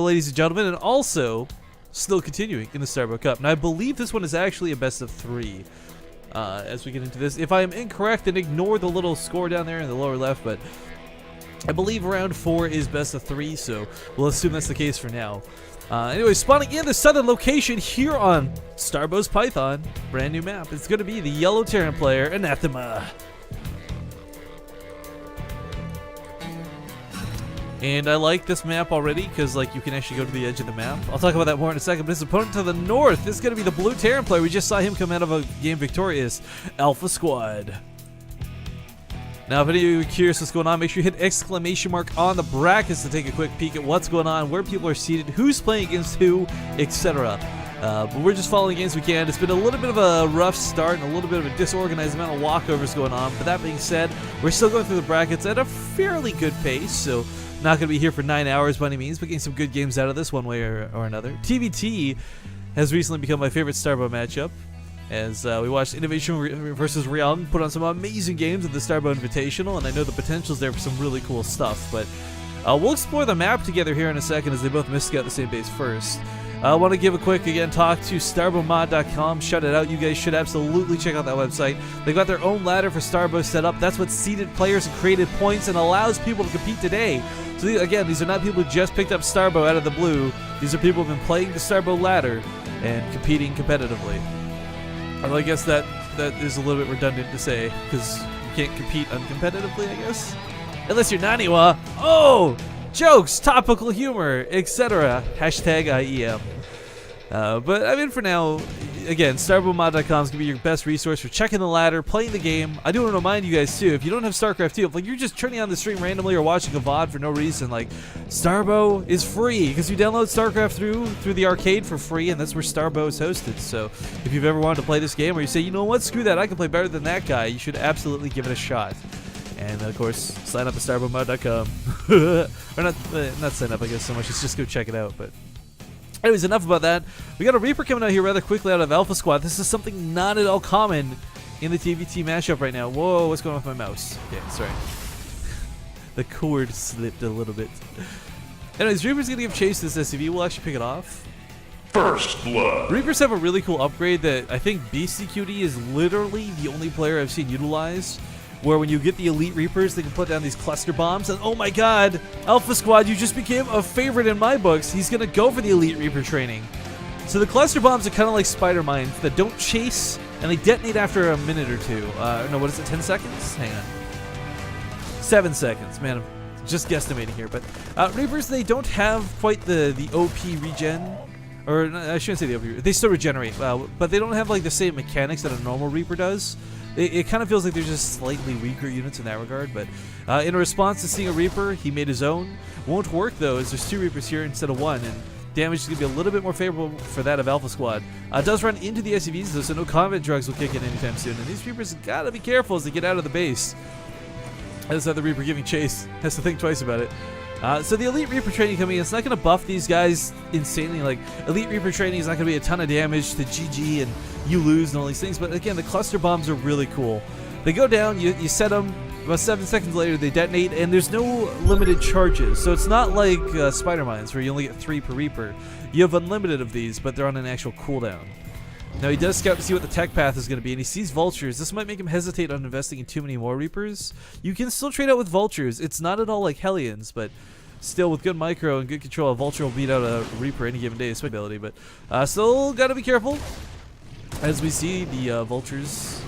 ladies and gentlemen, and also still continuing in the Starbow Cup. Now, I believe this one is actually a best of 3 as we get into this. If I am incorrect, then ignore the little score down there in the lower left, but I believe round 4 is best of 3, so we'll assume that's the case for now. Anyway, spawning in the southern location here on Starbow's Python, brand new map. It's going to be the yellow Terran player, Anathema. And I like this map already because, like, you can actually go to the edge of the map. I'll talk about that more in a second. But his opponent to the north is going to be the blue Terran player. We just saw him come out of a game victorious, Alphasquad. Now, if any of you are curious what's going on, make sure you hit exclamation mark on the brackets to take a quick peek at what's going on, where people are seated, who's playing against who, etc. But we're just following the games we can. It's been a little bit of a rough start and a little bit of a disorganized amount of walkovers going on. But that being said, we're still going through the brackets at a fairly good pace, so not going to be here for 9 hours by any means, but getting some good games out of this one way or another. TVT has recently become my favorite Starbow matchup, as we watched Innovation versus Realm put on some amazing games at the Starbow Invitational, and I know the potential's there for some really cool stuff. But we'll explore the map together here in a second, as they both missed out the same base first. I want to give a quick, again, talk to StarbowMod.com. Shout it out. You guys should absolutely check out that website. They've got their own ladder for Starbow set up. That's what seeded players and created points and allows people to compete today. So, again, these are not people who just picked up Starbow out of the blue. These are people who've been playing the Starbow ladder and competing competitively. Although I guess that is a little bit redundant to say, because you can't compete uncompetitively, I guess. Unless you're Naniwa. Oh! Jokes, topical humor, etc. Hashtag IEM. But I mean, for now, again, StarbowMod.com is going to be your best resource for checking the ladder, playing the game. I do want to remind you guys, too, if you don't have StarCraft 2, if like, you're just turning on the stream randomly or watching a VOD for no reason, like, Starbow is free, because you download StarCraft through the arcade for free, and that's where Starbow is hosted. So if you've ever wanted to play this game, or you say, you know what, screw that, I can play better than that guy, you should absolutely give it a shot. And, of course, sign up at StarbowMod.com. Or not sign up, I guess, so much. It's just go check it out. But anyways, enough about that. We got a Reaper coming out here rather quickly out of Alphasquad. This is something not at all common in the TVT matchup right now. Whoa, what's going on with my mouse? Okay, sorry. The cord slipped a little bit. Anyways, Reaper's going to give chase to this SUV. We'll actually pick it off. First blood. Reapers have a really cool upgrade that I think BCQD is literally the only player I've seen utilize, where when you get the elite Reapers, they can put down these cluster bombs, and oh my god, Alphasquad, you just became a favorite in my books. He's gonna go for the elite Reaper training. So the cluster bombs are kind of like spider mines that don't chase, and they detonate after a minute or two. No, what is it, 10 seconds? Hang on. 7 seconds, man, I'm just guesstimating here. But Reapers, they don't have quite the OP regen, or I shouldn't say the OP, they still regenerate, but they don't have like the same mechanics that a normal Reaper does. It kind of feels like they're just slightly weaker units in that regard, but in response to seeing a Reaper, he made his own. Won't work, though, as there's 2 Reapers here instead of 1, and damage is going to be a little bit more favorable for that of Alphasquad. Does run into the SUVs, though, so no combat drugs will kick in anytime soon, and these Reapers got to be careful as they get out of the base. As the Reaper giving chase, has to think twice about it. So the Elite Reaper training coming in, it's not going to buff these guys insanely. Like, Elite Reaper training is not going to be a ton of damage to GG and you lose and all these things. But again, the cluster bombs are really cool. They go down, you set them, about 7 seconds later they detonate, and there's no limited charges. So it's not like spider mines where you only get 3 per Reaper. You have unlimited of these, but they're on an actual cooldown. Now he does scout to see what the tech path is going to be, and he sees vultures. This might make him hesitate on investing in too many more Reapers. You can still trade out with vultures. It's not at all like Hellions, but still with good micro and good control, a vulture will beat out a Reaper any given day, ability. But still got to be careful as we see the vultures.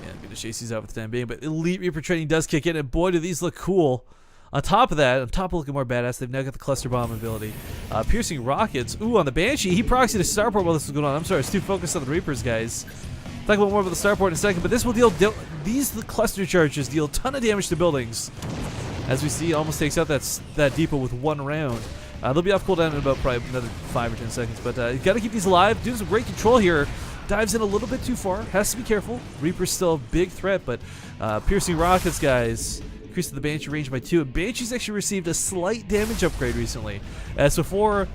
Yeah, I'm going to chase these out for the time being, but Elite Reaper training does kick in, and boy, do these look cool. On top of that, on top of looking more badass, they've now got the cluster bomb ability. Piercing rockets. Ooh, on the Banshee, he proxied a starport while this was going on. I'm sorry, I was too focused on the Reapers, guys. Talk about more about the starport in a second, but this will these cluster charges deal a ton of damage to buildings. As we see, almost takes out that depot with 1 round. They'll be off cooldown in about probably another 5 or 10 seconds, but you got to keep these alive. Doing some great control here. Dives in a little bit too far. Has to be careful. Reaper's still a big threat, but piercing rockets, guys. Increased the Banshee range by 2. And Banshee's actually received a slight damage upgrade recently. As before,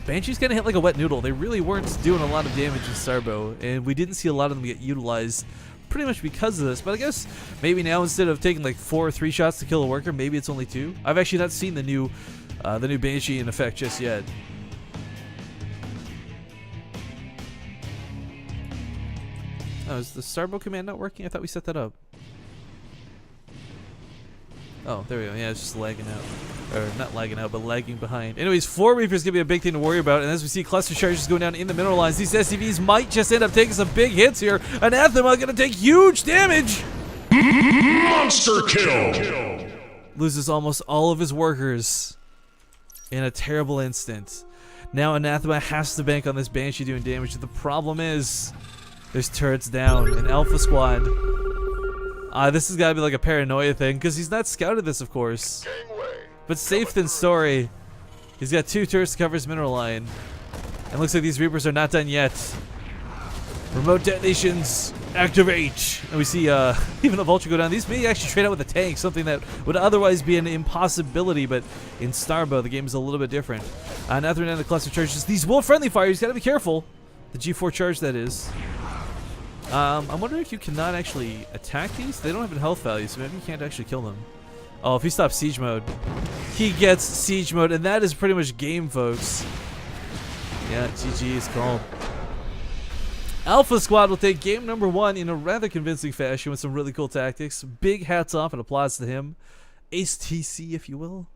Banshee's kind of hit like a wet noodle. They really weren't doing a lot of damage in Starbow, and we didn't see a lot of them get utilized pretty much because of this. But I guess maybe now instead of taking like 4 or 3 shots to kill a worker, maybe it's only 2. I've actually not seen the new the new Banshee in effect just yet. Oh, is the Starbow command not working? I thought we set that up. Oh, there we go. Yeah, it's just lagging out. Or not lagging out, but lagging behind. Anyways, 4 Reapers going to be a big thing to worry about. And as we see cluster charges going down in the mineral lines, these SCVs might just end up taking some big hits here. Anathema going to take huge damage. Monster kill! Loses almost all of his workers in a terrible instant. Now Anathema has to bank on this Banshee doing damage. The problem is there's turrets down. And Alphasquad. This has got to be like a paranoia thing, because he's not scouted this, of course. But safe than sorry. He's got 2 turrets to cover his mineral line. And looks like these Reapers are not done yet. Remote detonations, activate! And we see even the Vulture go down. These may actually trade out with a tank, something that would otherwise be an impossibility, but in Starbow, the game is a little bit different. Now they're down the cluster charges. These wolf-friendly fires, you gotta be careful. The G4 charge, that is. I'm wondering if you cannot actually attack these. They don't have a health value, so maybe you can't actually kill them. Oh, if he stops siege mode, he gets siege mode, and that is pretty much game, folks. Yeah, GG is called. Alphasquad will take game number 1 in a rather convincing fashion with some really cool tactics. Big hats off and applause to him. Ace TC, if you will.